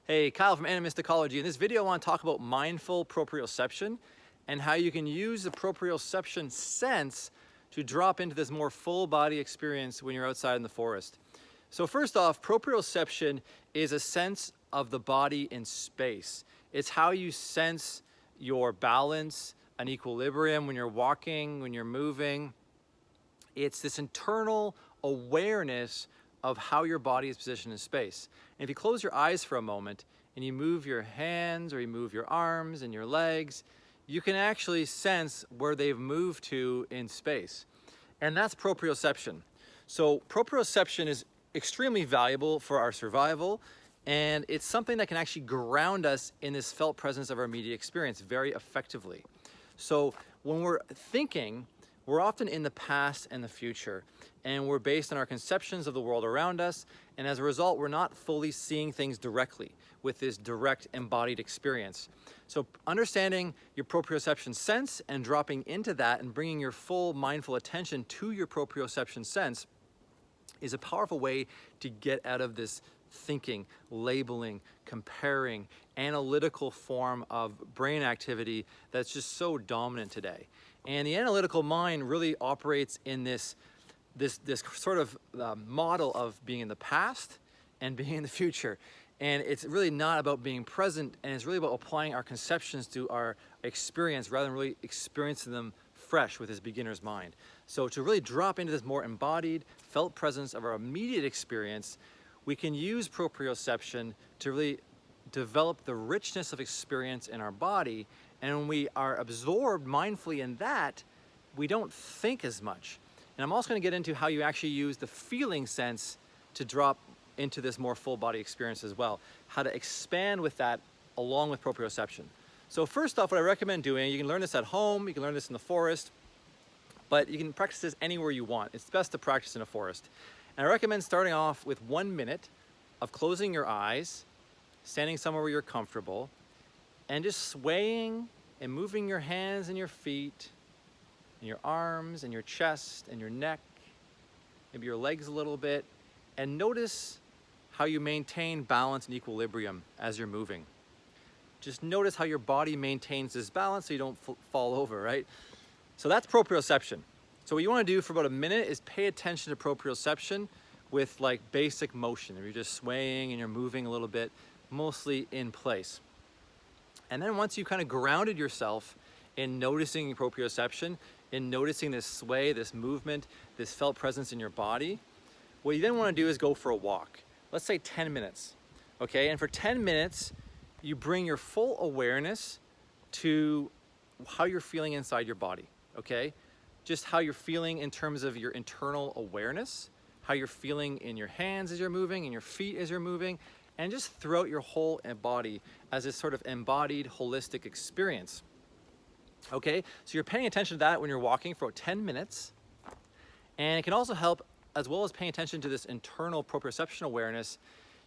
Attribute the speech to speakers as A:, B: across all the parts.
A: Hey, Kyle from Animysticology. In this video, I want to talk about mindful proprioception and how you can use the proprioception sense to drop into this more full body experience when you're outside in the forest. So first off, proprioception is a sense of the body in space. It's how you sense your balance and equilibrium when you're walking, when you're moving. It's this internal awareness of how your body is positioned in space. And if you close your eyes for a moment and you move your hands or you move your arms and your legs, you can actually sense where they've moved to in space. And that's proprioception. So proprioception is extremely valuable for our survival, and it's something that can actually ground us in this felt presence of our immediate experience very effectively. So when we're thinking, we're often in the past and the future, and we're based on our conceptions of the world around us, and as a result, we're not fully seeing things directly with this direct embodied experience. So understanding your proprioception sense and dropping into that and bringing your full mindful attention to your proprioception sense is a powerful way to get out of this thinking, labeling, comparing, analytical form of brain activity that's just so dominant today. And the analytical mind really operates in this sort of model of being in the past and being in the future. And it's really not about being present, and it's really about applying our conceptions to our experience rather than really experiencing them fresh with this beginner's mind. So to really drop into this more embodied, felt presence of our immediate experience, we can use proprioception to really develop the richness of experience in our body. And when we are absorbed mindfully in that, we don't think as much. And I'm also going to get into how you actually use the feeling sense to drop into this more full body experience as well. How to expand with that along with proprioception. So first off, what I recommend doing, you can learn this at home, you can learn this in the forest, but you can practice this anywhere you want. It's best to practice in a forest. And I recommend starting off with 1 minute of closing your eyes, standing somewhere where you're comfortable, and just swaying and moving your hands and your feet, and your arms and your chest and your neck, maybe your legs a little bit, and notice how you maintain balance and equilibrium as you're moving. Just notice how your body maintains this balance so you don't fall over, right? So that's proprioception. So what you want to do for about a minute is pay attention to proprioception with like basic motion. If you're just swaying and you're moving a little bit, mostly in place. And then once you've kind of grounded yourself in noticing your proprioception, in noticing this sway, this movement, this felt presence in your body, what you then want to do is go for a walk. Let's say 10 minutes, okay? And for 10 minutes, you bring your full awareness to how you're feeling inside your body, okay? Just how you're feeling in terms of your internal awareness, how you're feeling in your hands as you're moving, in your feet as you're moving, and just throughout your whole body as this sort of embodied, holistic experience. Okay, so you're paying attention to that when you're walking for 10 minutes, and it can also help, as well as paying attention to this internal proprioception awareness,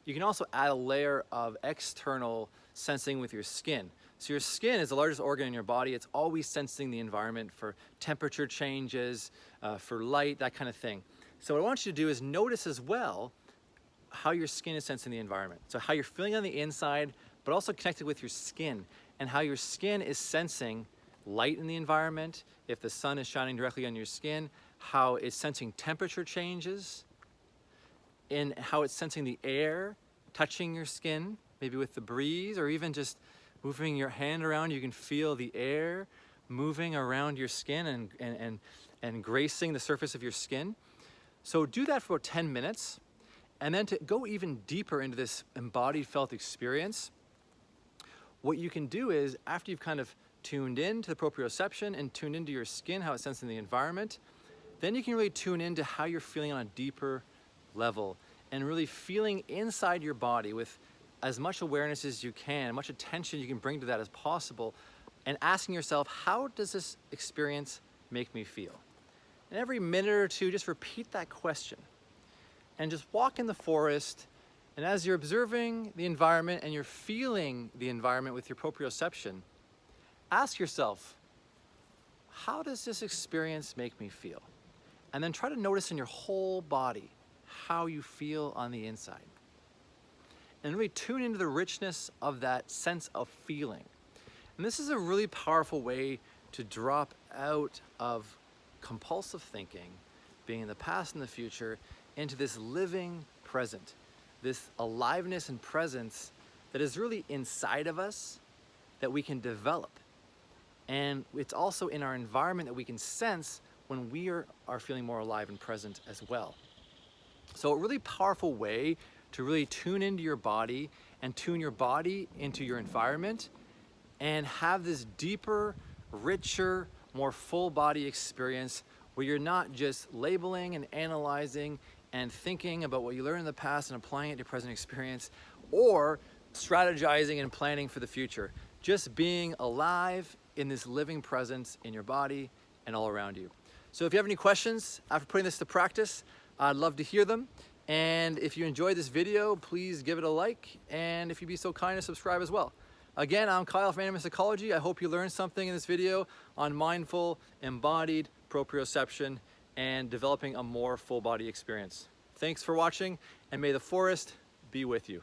A: you can also add a layer of external sensing with your skin. So your skin is the largest organ in your body. It's always sensing the environment for temperature changes, for light, that kind of thing. So what I want you to do is notice as well how your skin is sensing the environment. So how you're feeling on the inside, but also connected with your skin, and how your skin is sensing light in the environment, if the sun is shining directly on your skin, how it's sensing temperature changes, and how it's sensing the air touching your skin, maybe with the breeze, or even just moving your hand around, you can feel the air moving around your skin and gracing the surface of your skin. So do that for about 10 minutes, and then to go even deeper into this embodied felt experience, what you can do is, after you've kind of tuned in to the proprioception and tuned into your skin, how it's sensing the environment, then you can really tune into how you're feeling on a deeper level and really feeling inside your body with as much awareness as you can, much attention you can bring to that as possible, and asking yourself, how does this experience make me feel? And every minute or two, just repeat that question and just walk in the forest. And as you're observing the environment and you're feeling the environment with your proprioception, ask yourself, how does this experience make me feel? And then try to notice in your whole body how you feel on the inside. and really tune into the richness of that sense of feeling. And this is a really powerful way to drop out of compulsive thinking, being in the past and the future, into this living present, this aliveness and presence that is really inside of us that we can develop. And it's also in our environment that we can sense when we are feeling more alive and present as well. So a really powerful way to really tune into your body and tune your body into your environment and have this deeper, richer, more full body experience where you're not just labeling and analyzing and thinking about what you learned in the past and applying it to your present experience, or strategizing and planning for the future. Just being alive in this living presence in your body and all around you. So if you have any questions after putting this to practice, I'd love to hear them. And if you enjoyed this video, please give it a like. And if you'd be so kind to subscribe as well. Again, I'm Kyle from Animal Psychology. I hope you learned something in this video on mindful, embodied proprioception and developing a more full body experience. Thanks for watching, and may the forest be with you.